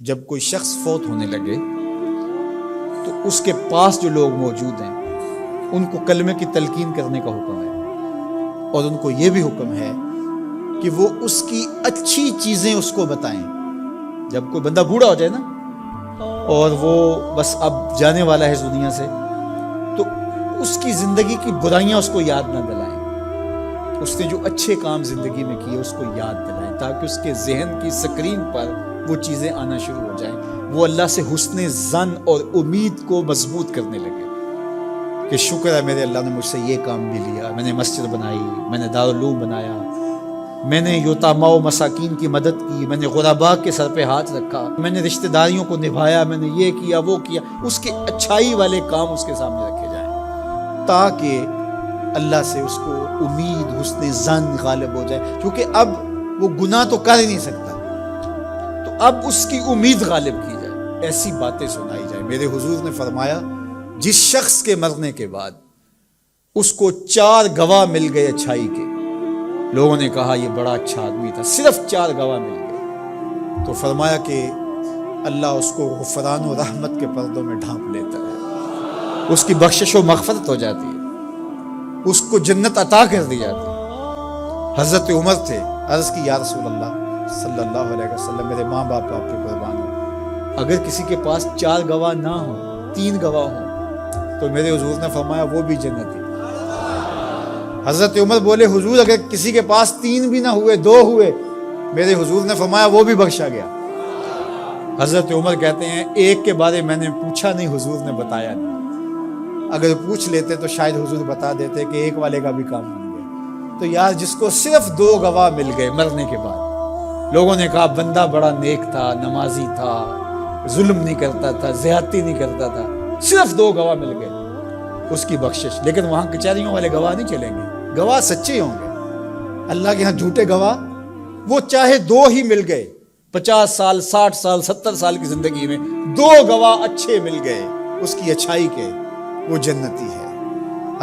جب کوئی شخص فوت ہونے لگے تو اس کے پاس جو لوگ موجود ہیں ان کو کلمے کی تلقین کرنے کا حکم ہے، اور ان کو یہ بھی حکم ہے کہ وہ اس کی اچھی چیزیں اس کو بتائیں۔ جب کوئی بندہ بوڑھا ہو جائے نا اور وہ بس اب جانے والا ہے اس دنیا سے، تو اس کی زندگی کی برائیاں اس کو یاد نہ دلائیں، اس نے جو اچھے کام زندگی میں کیے اس کو یاد دلائیں، تاکہ اس کے ذہن کی سکرین پر وہ چیزیں آنا شروع ہو جائیں، وہ اللہ سے حسن ظن اور امید کو مضبوط کرنے لگے کہ شکر ہے میرے اللہ نے مجھ سے یہ کام بھی لیا، میں نے مسجد بنائی، میں نے دارالعلوم بنایا، میں نے یتاما و مساکین کی مدد کی، میں نے غرباء کے سر پہ ہاتھ رکھا، میں نے رشتہ داریوں کو نبھایا، میں نے یہ کیا وہ کیا۔ اس کے اچھائی والے کام اس کے سامنے رکھے جائیں تاکہ اللہ سے اس کو امید حسن ظن غالب ہو جائے، کیونکہ اب وہ گناہ تو کر ہی نہیں سکتا، تو اب اس کی امید غالب کی جائے، ایسی باتیں سنائی جائیں۔ میرے حضور نے فرمایا جس شخص کے مرنے کے بعد اس کو 4 گواہ مل گئے اچھائی کے، لوگوں نے کہا یہ بڑا اچھا آدمی تھا، صرف 4 گواہ مل گئے، تو فرمایا کہ اللہ اس کو غفران و رحمت کے پردوں میں ڈھانپ لیتا ہے، اس کی بخشش و مغفرت ہو جاتی ہے، اس کو جنت عطا کر دی جاتی ہے۔ حضرت عمر تھے، عرض کی یا رسول اللہ صلی اللہ علیہ وسلم، میرے ماں باپ آپ پہ قربان ہو، اگر کسی کے پاس 4 گواہ نہ ہوں، 3 گواہ ہوں، تو میرے حضور نے فرمایا وہ بھی جنتی۔ حضرت عمر بولے حضور اگر کسی کے پاس 3 بھی نہ ہوئے، 2 ہوئے، میرے حضور نے فرمایا وہ بھی بخشا گیا۔ حضرت عمر کہتے ہیں ایک کے بارے میں نے پوچھا نہیں، حضور نے بتایا نہیں، اگر پوچھ لیتے تو شاید حضور بتا دیتے کہ ایک والے کا بھی کام بن گیا۔ تو یار جس کو صرف 2 گواہ مل گئے مرنے کے بعد، لوگوں نے کہا بندہ بڑا نیک تھا، نمازی تھا، ظلم نہیں کرتا تھا، زیادتی نہیں کرتا تھا، صرف 2 گواہ مل گئے، اس کی بخشش۔ لیکن وہاں کچہریوں والے گواہ نہیں چلیں گے، گواہ سچے ہوں گے۔ اللہ کے ہاں جھوٹے گواہ، وہ چاہے 2 ہی مل گئے، 50 سال 60 سال 70 سال کی زندگی میں 2 گواہ اچھے مل گئے اس کی اچھائی کے، وہ جنتی ہے۔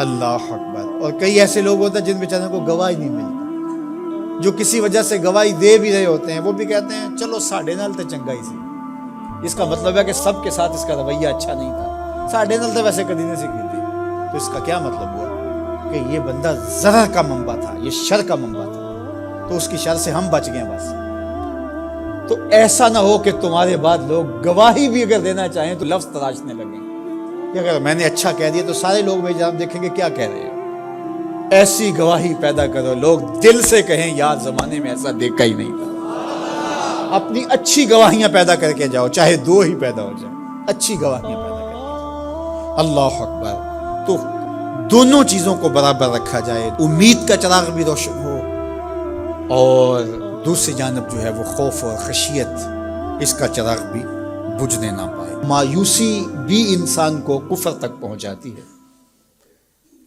اللہ اکبر۔ اور کئی ایسے لوگ ہوتے ہیں جن بیچاروں کو گواہی نہیں ملتی، جو کسی وجہ سے گواہی دے بھی رہے ہوتے ہیں، وہ بھی کہتے ہیں چلو ساڈے نال تے چنگائی سی۔ اس کا مطلب ہے کہ سب کے ساتھ اس کا رویہ اچھا نہیں تھا، ساڈے نال تے ویسے کدی نہیں سی کیتی۔ تو اس کا کیا مطلب ہوا کہ یہ بندہ ضرر کا منبع تھا، یہ شر کا منبع تھا، تو اس کی شر سے ہم بچ گئے بس۔ تو ایسا نہ ہو کہ تمہارے بعد لوگ گواہی بھی اگر دینا چاہیں تو لفظ تراشنے لگیں کہ اگر میں نے اچھا کہہ دیا تو سارے لوگ بھائی جان دیکھیں گے کیا کہہ رہے ہیں۔ ایسی گواہی پیدا کرو لوگ دل سے کہیں یار زمانے میں ایسا دیکھا ہی نہیں تھا۔ اپنی اچھی گواہیاں پیدا کر کے جاؤ، چاہے 2 ہی پیدا ہو جائیں، اچھی گواہیاں پیدا کر کے جاؤ۔ اللہ اکبر۔ تو دونوں چیزوں کو برابر رکھا جائے، امید کا چراغ بھی روشن ہو اور دوسری جانب جو ہے وہ خوف اور خشیت، اس کا چراغ بھی بجھنے نہ پائے۔ مایوسی بھی انسان کو کفر تک پہنچاتی ہے۔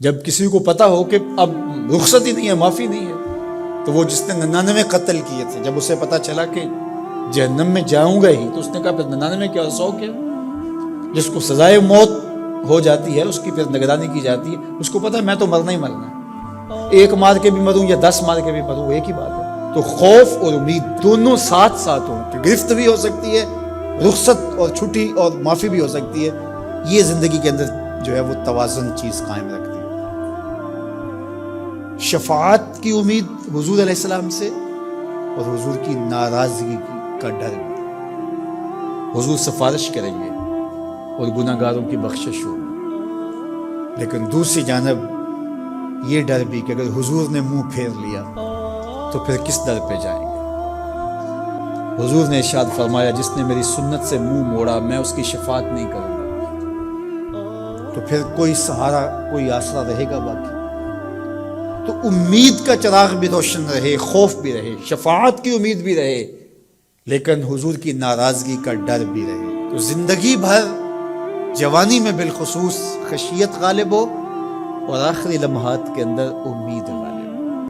جب کسی کو پتا ہو کہ اب رخصت ہی نہیں ہے، معافی نہیں ہے، تو وہ جس نے 99 قتل کیے تھے، جب اسے پتا چلا کہ جہنم میں جاؤں گا ہی، تو اس نے کہا پھر 99 کیا 100 کیا؟ جس کو سزائے موت ہو جاتی ہے اس کی پھر نگرانی کی جاتی ہے، اس کو پتا ہے میں تو مرنا ہی مرنا ہے، 1 مار کے بھی مروں یا 10 مار کے بھی مروں، ایک ہی بات ہے۔ تو خوف اور امید دونوں ساتھ ساتھ ہوں کہ گرفت بھی ہو سکتی ہے، رخصت اور چھٹی اور معافی بھی ہو سکتی ہے، یہ زندگی کے اندر جو ہے وہ توازن چیز قائم رکھتی ہے۔ شفاعت کی امید حضور علیہ السلام سے، اور حضور کی ناراضگی کا ڈر بھی۔ حضور سفارش کریں گے اور گناہ گاروں کی بخشش ہوگی، لیکن دوسری جانب یہ ڈر بھی کہ اگر حضور نے منہ پھیر لیا تو پھر کس در پہ جائیں گے۔ حضور نے ارشاد فرمایا جس نے میری سنت سے منہ موڑا میں اس کی شفاعت نہیں کروں گا، تو پھر کوئی سہارا کوئی آسرا رہے گا باقی؟ تو امید کا چراغ بھی روشن رہے، خوف بھی رہے، شفاعت کی امید بھی رہے، لیکن حضور کی ناراضگی کا ڈر بھی رہے، تو زندگی بھر جوانی میں بالخصوص خشیت غالب ہو اور آخری لمحات کے اندر امید غالب۔